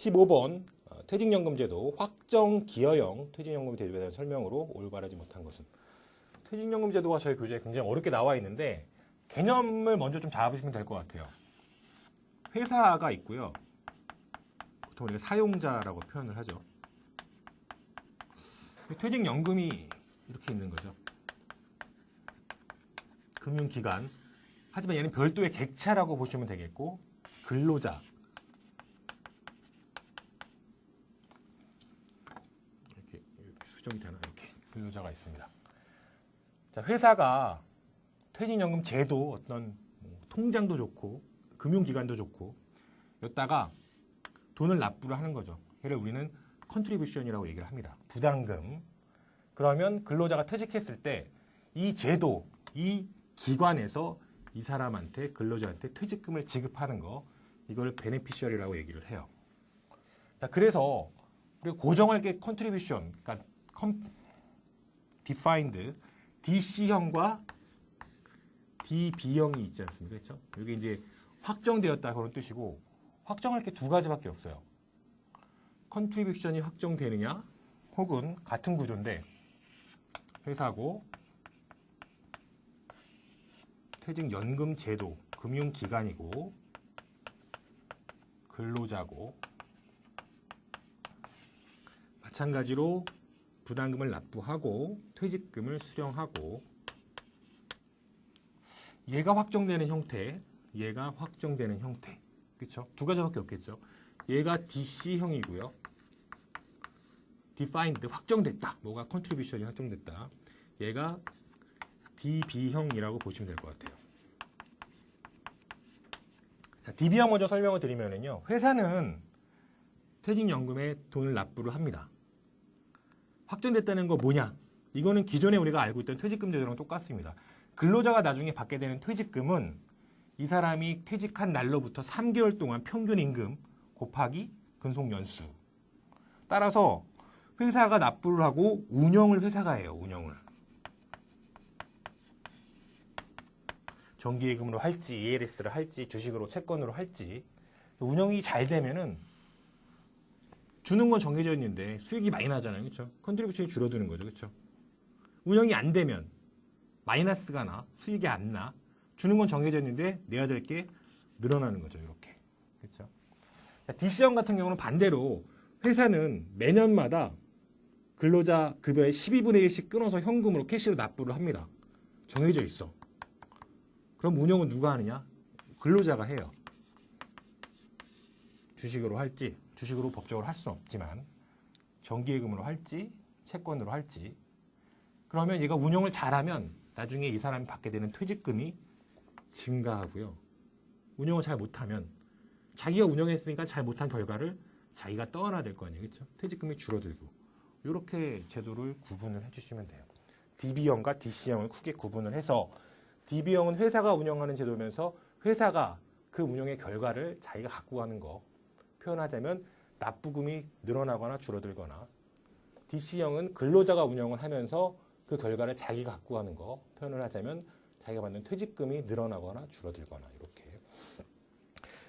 15번 퇴직연금제도 확정기여형 퇴직연금 제도에 대한 설명으로 올바르지 못한 것은. 퇴직연금 제도가 저희 교재에 굉장히 어렵게 나와 있는데 개념을 먼저 좀 잡으시면 될 것 같아요. 회사가 있고요. 보통 우리가 사용자라고 표현을 하죠. 퇴직연금이 이렇게 있는 거죠. 금융기관. 하지만 얘는 별도의 객체라고 보시면 되겠고, 근로자. 이렇게 수정이 되나? 이렇게 근로자가 있습니다. 자, 회사가 퇴직연금 제도 어떤 통장도 좋고 금융기관도 좋고 여기다가 돈을 납부를 하는 거죠. 얘를 우리는 컨트리뷰션이라고 얘기를 합니다. 부담금. 그러면 근로자가 퇴직했을 때 이 제도, 이 기관에서 이 사람한테 근로자한테 퇴직금을 지급하는 거, 이걸 베네피셔리라고 얘기를 해요. 자, 그래서 우리가 고정할 게 컨트리뷰션, 그러니까 defined DC형과 DB형이 있지 않습니까? 그렇죠? 이게 이제 확정되었다 그런 뜻이고, 확정할 게 두 가지밖에 없어요. 컨트리뷰션이 확정되느냐, 혹은 같은 구조인데 회사고 퇴직연금 제도, 금융기관이고 근로자고 마찬가지로 부담금을 납부하고 퇴직금을 수령하고 얘가 확정되는 형태, 얘가 확정되는 형태. 그렇죠? 두 가지밖에 없겠죠. 얘가 DC형이고요. defined, 확정됐다. 뭐가 contribution이 확정됐다. 얘가 DB형이라고 보시면 될 것 같아요. 자, DB형 먼저 설명을 드리면요. 회사는 퇴직연금에 돈을 납부를 합니다. 확정됐다는 거 뭐냐? 이거는 기존에 우리가 알고 있던 퇴직금 제도랑 똑같습니다. 근로자가 나중에 받게 되는 퇴직금은 이 사람이 퇴직한 날로부터 3개월 동안 평균 임금 곱하기 근속연수. 따라서 회사가 납부를 하고 운영을 회사가 해요. 운영을. 정기예금으로 할지 ELS를 할지 주식으로 채권으로 할지 운영이 잘 되면은 주는 건 정해져 있는데 수익이 많이 나잖아요. 그렇죠? 컨트리뷰션이 줄어드는 거죠. 그렇죠? 운영이 안 되면 마이너스가 나, 수익이 안 나. 주는 건 정해져 있는데 내야 될 게 늘어나는 거죠. 이렇게. 그렇죠? DC형 같은 경우는 반대로 회사는 매년마다 근로자 급여의 12분의 1씩 끊어서 현금으로 캐시로 납부를 합니다. 정해져 있어. 그럼 운영은 누가 하느냐? 근로자가 해요. 주식으로 할지, 주식으로 법적으로 할 수는 없지만 정기예금으로 할지, 채권으로 할지. 그러면 얘가 운영을 잘하면 나중에 이 사람이 받게 되는 퇴직금이 증가하고요. 운영을 잘 못하면 자기가 운영했으니까 잘 못한 결과를 자기가 떠안아야 될 거 아니에요. 그렇죠? 퇴직금이 줄어들고. 이렇게 제도를 구분을 해주시면 돼요. DB형과 DC형을 크게 구분을 해서 DB형은 회사가 운영하는 제도면서 회사가 그 운영의 결과를 자기가 갖고 가는 거. 표현하자면 납부금이 늘어나거나 줄어들거나, DC형은 근로자가 운영을 하면서 그 결과를 자기가 갖고 가는 거. 표현을 하자면 자기가 받는 퇴직금이 늘어나거나 줄어들거나 이렇게.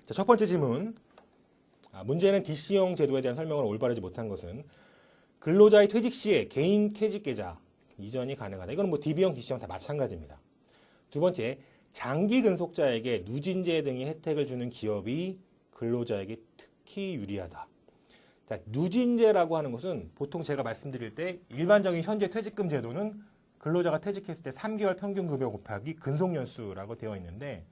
자, 첫 번째 질문. 문제는 DC형 제도에 대한 설명을 올바르지 못한 것은 근로자의 퇴직 시에 개인 퇴직계좌 이전이 가능하다. 이건 뭐 DB형, DC형 다 마찬가지입니다. 두 번째, 장기 근속자에게 누진제 등의 혜택을 주는 기업이 근로자에게 특히 유리하다. 자, 누진제라고 하는 것은 보통 제가 말씀드릴 때 일반적인 현재 퇴직금 제도는 근로자가 퇴직했을 때 3개월 평균 급여 곱하기 근속연수라고 되어 있는데,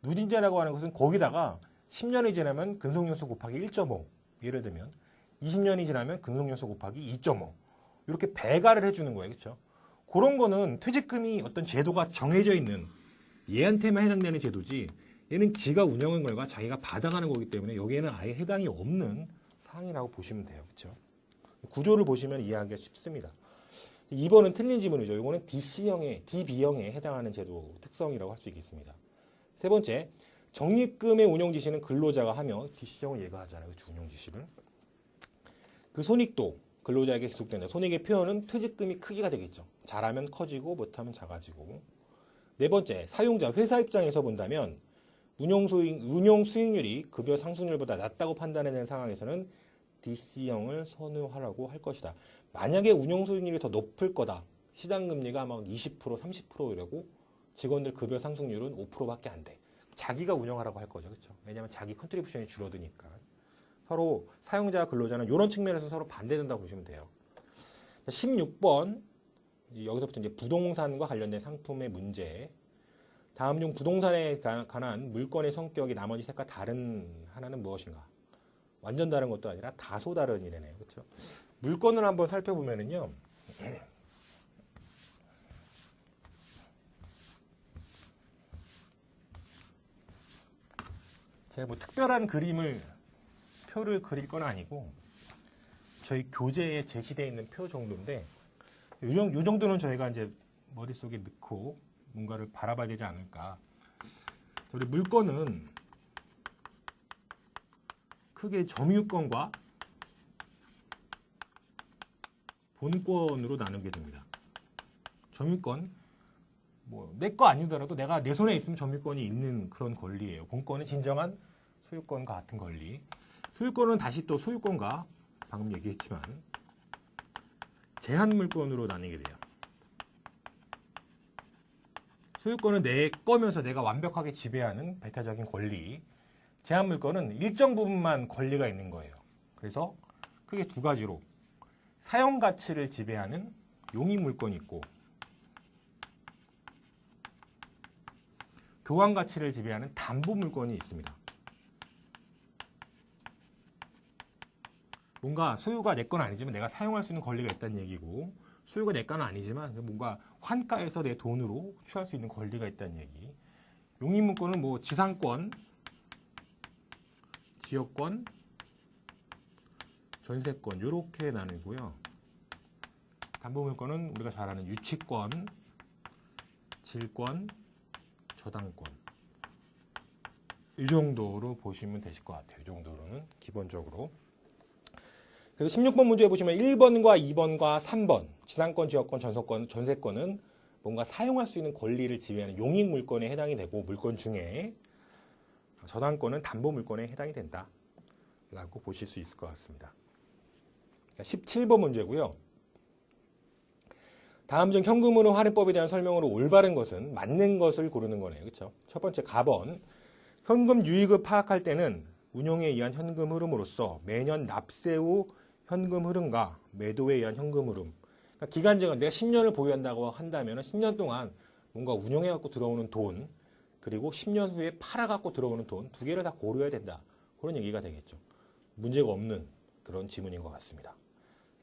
누진제라고 하는 것은 거기다가 10년이 지나면 근속연수 곱하기 1.5, 예를 들면 20년이 지나면 근속연수 곱하기 2.5 이렇게 배가를 해주는 거예요. 그렇죠? 그런 거는 퇴직금이 어떤 제도가 정해져 있는 얘한테만 해당되는 제도지, 얘는 지가 운영한 걸과 자기가 받아가는 거기 때문에 여기에는 아예 해당이 없는 사항이라고 보시면 돼요. 그렇죠? 구조를 보시면 이해하기가 쉽습니다. 2번은 틀린 지문이죠. 이거는 DB형에 해당하는 제도 특성이라고 할 수 있겠습니다. 세 번째, 적립금의 운용 지시는 근로자가 하며 DC형은 얘가 하잖아요. 그렇죠? 운용 지시를. 그 손익도 근로자에게 기속된다. 손익의 표현은 퇴직금이 크기가 되겠죠. 잘하면 커지고 못하면 작아지고. 네 번째, 사용자 회사 입장에서 본다면 운용 수익률이 급여 상승률보다 낮다고 판단해낸 상황에서는 DC형을 선호하라고 할 것이다. 만약에 운용 수익률이 더 높을 거다. 시장 금리가 막 20%, 30% 이러고 직원들 급여 상승률은 5%밖에 안 돼. 자기가 운영하라고 할 거죠. 그렇죠? 왜냐하면 자기 컨트리뷰션이 줄어드니까. 서로 사용자, 근로자는 이런 측면에서 서로 반대된다고 보시면 돼요. 16번 여기서부터 이제 부동산과 관련된 상품의 문제. 다음 중 부동산에 관한 물건의 성격이 나머지 색과 다른 하나는 무엇인가? 완전 다른 것도 아니라 다소 다른 이래네요. 그렇죠? 물건을 한번 살펴보면은요. 제가 뭐 특별한 표를 그릴 건 아니고 저희 교재에 제시되어 있는 표 정도인데 요 정도는 저희가 이제 머릿속에 넣고 뭔가를 바라봐야 되지 않을까. 우리 물건은 크게 점유권과 본권으로 나누게 됩니다. 점유권, 뭐 내 거 아니더라도 내가 내 손에 있으면 점유권이 있는 그런 권리예요. 본권은 진정한 소유권과 같은 권리. 소유권은 다시 또 소유권과 방금 얘기했지만 제한 물권으로 나뉘게 돼요. 소유권은 내 거면서 내가 완벽하게 지배하는 배타적인 권리. 제한 물권은 일정 부분만 권리가 있는 거예요. 그래서 크게 두 가지로 사용 가치를 지배하는 용의 물권이 있고 교환 가치를 지배하는 담보 물권이 있습니다. 뭔가 소유가 내 건 아니지만 내가 사용할 수 있는 권리가 있다는 얘기고 소유가 내 건 아니지만 뭔가 환가해서 내 돈으로 취할 수 있는 권리가 있다는 얘기. 용의 물권은 뭐 지상권, 지역권, 전세권 이렇게 나누고요. 담보 물권은 우리가 잘 아는 유치권, 질권, 저당권 이 정도로 보시면 되실 것 같아요. 이 정도로는 기본적으로. 그래서 16번 문제 보시면 1번과 2번과 3번 지상권, 지역권, 전세권은 뭔가 사용할 수 있는 권리를 지배하는 용익 물권에 해당이 되고 물권 중에 저당권은 담보 물권에 해당이 된다 라고 보실 수 있을 것 같습니다. 17번 문제고요. 다음 중 현금으로 환입법에 대한 설명으로 올바른 것은 맞는 것을 고르는 거네요. 그렇죠? 첫 번째 가번. 현금 유익을 파악할 때는 운용에 의한 현금 흐름으로서 매년 납세 후 현금 흐름과 매도에 의한 현금 흐름. 그러니까 기간제가 내가 10년을 보유한다고 한다면 10년 동안 뭔가 운용해 갖고 들어오는 돈 그리고 10년 후에 팔아 갖고 들어오는 돈 두 개를 다 고려해야 된다. 그런 얘기가 되겠죠. 문제가 없는 그런 지문인 것 같습니다.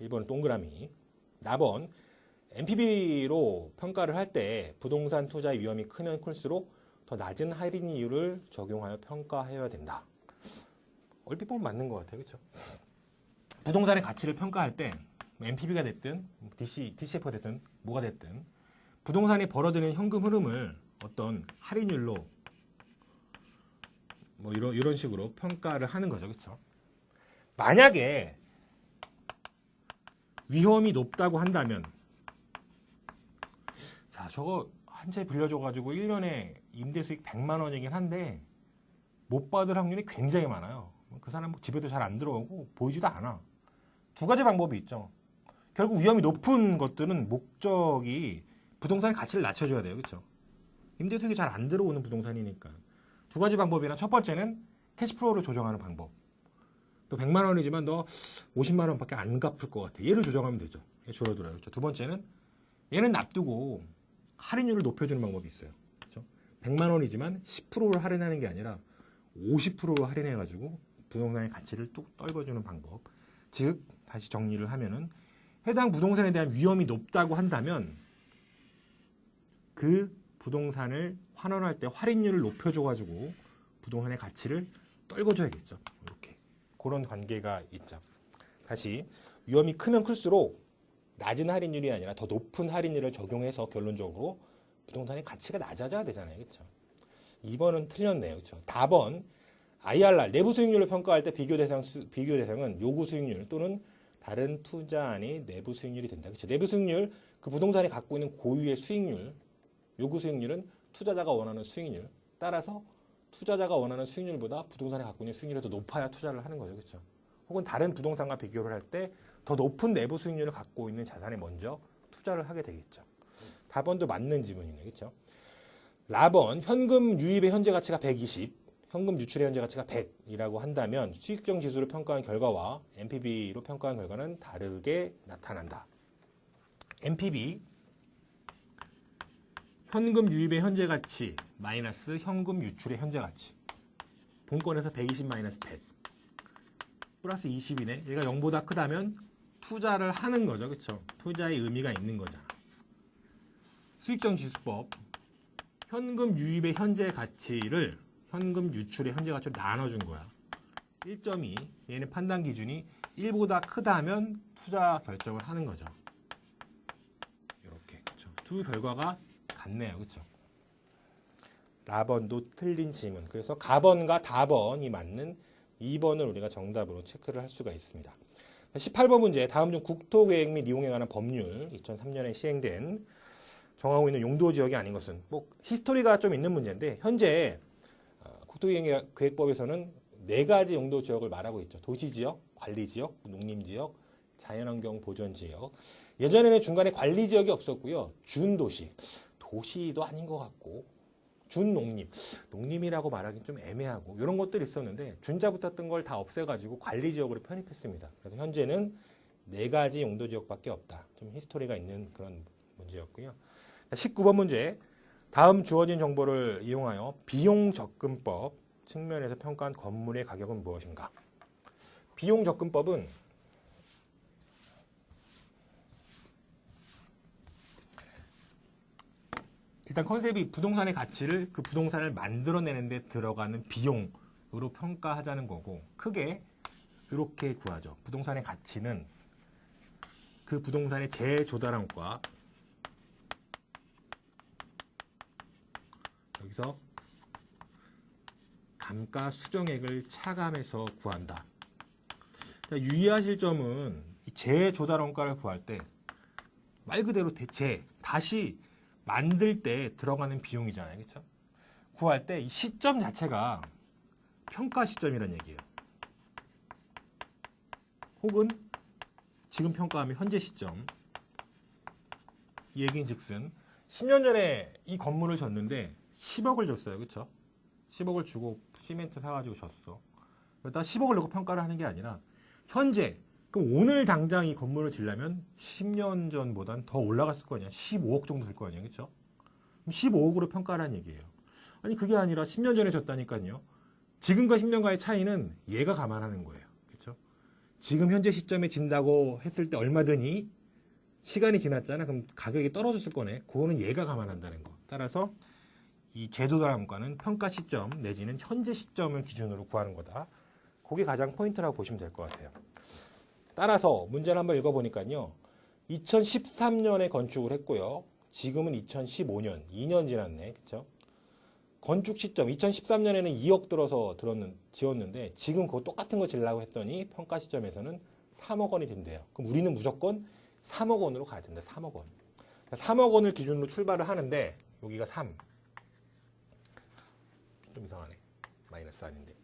1번은 동그라미. 4번. NPV로 평가를 할 때 부동산 투자의 위험이 크면 클수록 더 낮은 할인 이율을 적용하여 평가해야 된다. 얼핏 보면 맞는 것 같아요. 그렇죠? 부동산의 가치를 평가할 때 NPV가 됐든 DCF가 됐든 뭐가 됐든 부동산이 벌어들이는 현금 흐름을 어떤 할인율로 뭐 이런 식으로 평가를 하는 거죠. 그렇죠? 만약에 위험이 높다고 한다면 자, 저거 한 채 빌려줘가지고 1년에 임대 수익 100만 원이긴 한데 못 받을 확률이 굉장히 많아요. 그 사람 집에도 잘 안 들어오고 보이지도 않아. 두 가지 방법이 있죠. 결국 위험이 높은 것들은 목적이 부동산의 가치를 낮춰줘야 돼요. 그렇죠? 임대 수익이 잘 안 들어오는 부동산이니까. 두 가지 방법이나 첫 번째는 캐시플로우를 조정하는 방법. 또 100만 원이지만 너 50만 원밖에 안 갚을 것 같아. 얘를 조정하면 되죠. 줄어들어요. 그렇죠? 두 번째는 얘는 납두고 할인율을 높여주는 방법이 있어요. 그렇죠? 100만 원이지만 10%를 할인하는 게 아니라 50%를 할인해가지고 부동산의 가치를 뚝 떨궈주는 방법. 즉 다시 정리를 하면은 해당 부동산에 대한 위험이 높다고 한다면 그 부동산을 환원할 때 할인율을 높여줘가지고 부동산의 가치를 떨궈줘야겠죠. 이렇게 그런 관계가 있죠. 다시 위험이 크면 클수록 낮은 할인율이 아니라 더 높은 할인율을 적용해서 결론적으로 부동산의 가치가 낮아져야 되잖아요. 그렇죠? 2번은 틀렸네요. 그렇죠? 4번 IRR 내부 수익률을 평가할 때 비교 대상은 요구 수익률 또는 다른 투자안이 내부 수익률이 된다. 그렇죠? 내부 수익률 그 부동산이 갖고 있는 고유의 수익률 요구 수익률은 투자자가 원하는 수익률 따라서 투자자가 원하는 수익률보다 부동산이 갖고 있는 수익률이 더 높아야 투자를 하는 거죠. 그렇죠? 혹은 다른 부동산과 비교를 할 때 더 높은 내부 수익률을 갖고 있는 자산에 먼저 투자를 하게 되겠죠. 답번도 맞는 지문이네. 그렇죠? 라번 현금 유입의 현재 가치가 120, 현금 유출의 현재 가치가 100이라고 한다면 수익성 지수로 평가한 결과와 NPV로 평가한 결과는 다르게 나타난다. NPV 현금 유입의 현재 가치 마이너스 현금 유출의 현재 가치. 본권에서 120 마이너스 100 플러스 20이네. 얘가 0보다 크다면 투자를 하는 거죠. 그렇죠? 투자의 의미가 있는 거잖아. 수익성 지수법 현금 유입의 현재 가치를 현금 유출의 현재 가치로 나눠준 거야. 1.2 얘는 판단 기준이 1보다 크다면 투자 결정을 하는 거죠. 이렇게 그렇죠? 두 결과가 같네요. 그렇죠? 라번도 틀린 지문. 그래서 가번과 다번이 맞는 2번을 우리가 정답으로 체크를 할 수가 있습니다. 18번 문제. 다음 중 국토계획 및 이용에 관한 법률 2003년에 시행된 정하고 있는 용도 지역이 아닌 것은 뭐 히스토리가 좀 있는 문제인데 현재 국토계획법에서는 4가지 용도 지역을 말하고 있죠. 도시지역, 관리지역, 농림지역, 자연환경 보전지역. 예전에는 중간에 관리지역이 없었고요. 준도시, 도시도 아닌 것 같고 준농림, 농림이라고 말하기는 좀 애매하고 이런 것들이 있었는데 준자 붙었던 걸 다 없애가지고 관리지역으로 편입했습니다. 그래서 현재는 4가지 용도지역밖에 없다. 좀 히스토리가 있는 그런 문제였고요. 19번 문제. 다음 주어진 정보를 이용하여 비용 접근법 측면에서 평가한 건물의 가격은 무엇인가? 비용 접근법은 일단 컨셉이 부동산의 가치를 그 부동산을 만들어내는 데 들어가는 비용으로 평가하자는 거고 크게 이렇게 구하죠. 부동산의 가치는 그 부동산의 재조달함과 여기서 감가 수정액을 차감해서 구한다. 유의하실 점은 이 재조달 원가를 구할 때 말 그대로 다시 만들 때 들어가는 비용이잖아요. 그렇죠? 구할 때 이 시점 자체가 평가 시점이라는 얘기예요. 혹은 지금 평가하면 현재 시점. 이 얘기인 즉슨 10년 전에 이 건물을 졌는데 10억을 줬어요. 그렇죠? 10억을 주고 시멘트 사가지고 졌어. 그러다 10억을 내고 평가를 하는 게 아니라 현재, 그럼 오늘 당장 이 건물을 지려면 10년 전보단 더 올라갔을 거 아니야. 15억 정도 될 거 아니야. 그렇죠? 그럼 15억으로 평가하라는 얘기예요. 아니 그게 아니라 10년 전에 졌다니까요. 지금과 10년과의 차이는 얘가 감안하는 거예요. 그렇죠? 지금 현재 시점에 진다고 했을 때 얼마 드니? 시간이 지났잖아. 그럼 가격이 떨어졌을 거네. 그거는 얘가 감안한다는 거. 따라서 이 재조달함과는 평가 시점 내지는 현재 시점을 기준으로 구하는 거다. 그게 가장 포인트라고 보시면 될 것 같아요. 따라서 문제를 한번 읽어보니까요. 2013년에 건축을 했고요. 지금은 2015년, 2년 지났네. 그쵸? 건축 시점, 2013년에는 2억 들어서 지었는데 지금 그거 똑같은 거 지으려고 했더니 평가 시점에서는 3억 원이 된대요. 그럼 우리는 무조건 3억 원으로 가야 된다. 3억 원. 3억 원을 기준으로 출발을 하는데 여기가 3. 좀 이상하네. 마이너스 아닌데.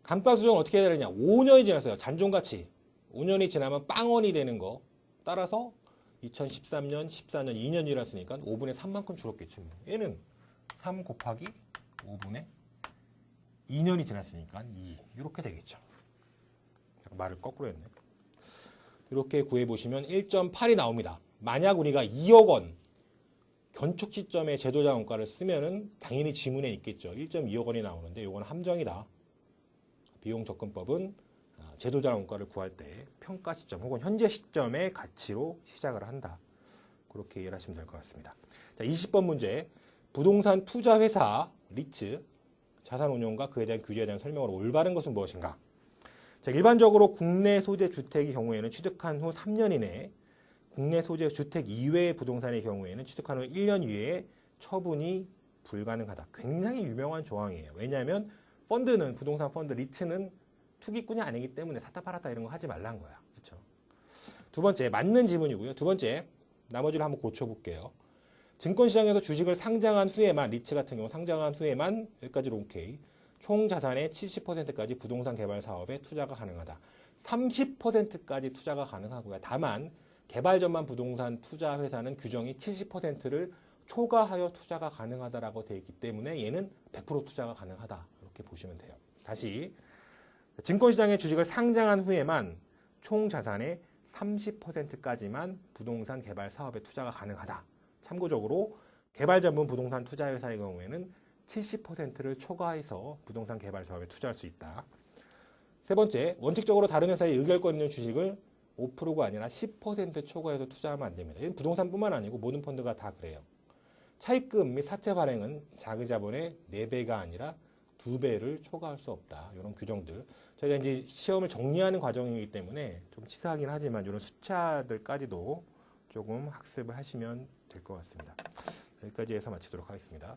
감가 수정은 어떻게 해야 되느냐. 5년이 지났어요. 잔존가치. 5년이 지나면 빵원이 되는 거. 따라서 2013년, 14년, 2년 지났으니까 5분의 3만큼 줄었겠지. 얘는 3 곱하기 5분의 2년이 지났으니까 2. 이렇게 되겠죠. 말을 거꾸로 했네. 이렇게 구해보시면 1.8이 나옵니다. 만약 우리가 2억 원 건축 시점에 재도자 원가를 쓰면은 당연히 지문에 있겠죠. 1.2억 원이 나오는데 이건 함정이다. 비용 접근법은 재도자 원가를 구할 때 평가 시점 혹은 현재 시점의 가치로 시작을 한다. 그렇게 이해를 하시면 될 것 같습니다. 자, 20번 문제. 부동산 투자 회사 리츠 자산 운용과 그에 대한 규제에 대한 설명으로 올바른 것은 무엇인가? 자, 일반적으로 국내 소재 주택의 경우에는 취득한 후 3년 이내에 국내 소재 주택 이외의 부동산의 경우에는 취득한 후 1년 이내에 처분이 불가능하다. 굉장히 유명한 조항이에요. 왜냐하면 펀드는 부동산 펀드 리츠는 투기꾼이 아니기 때문에 샀다 팔았다 이런 거 하지 말란 거야. 그렇죠? 두 번째 맞는 지문이고요. 두 번째 나머지를 한번 고쳐볼게요. 증권시장에서 주식을 상장한 후에만 리츠 같은 경우 상장한 후에만 여기까지로 오케이. 총 자산의 70%까지 부동산 개발 사업에 투자가 가능하다. 30%까지 투자가 가능하고요. 다만 개발 전만 부동산 투자 회사는 규정이 70%를 초과하여 투자가 가능하다라고 되어 있기 때문에 얘는 100% 투자가 가능하다. 이렇게 보시면 돼요. 다시 증권시장에 주식을 상장한 후에만 총 자산의 30%까지만 부동산 개발 사업에 투자가 가능하다. 참고적으로 개발 전문 부동산 투자 회사의 경우에는 70%를 초과해서 부동산 개발 사업에 투자할 수 있다. 세 번째, 원칙적으로 다른 회사의 의결권 있는 주식을 5%가 아니라 10% 초과해서 투자하면 안 됩니다. 이건 부동산뿐만 아니고 모든 펀드가 다 그래요. 차입금 및 사채 발행은 자기자본의 4배가 아니라 2배를 초과할 수 없다. 이런 규정들. 저희가 이제 시험을 정리하는 과정이기 때문에 좀 치사하긴 하지만 이런 숫자들까지도 조금 학습을 하시면 될 것 같습니다. 여기까지 해서 마치도록 하겠습니다.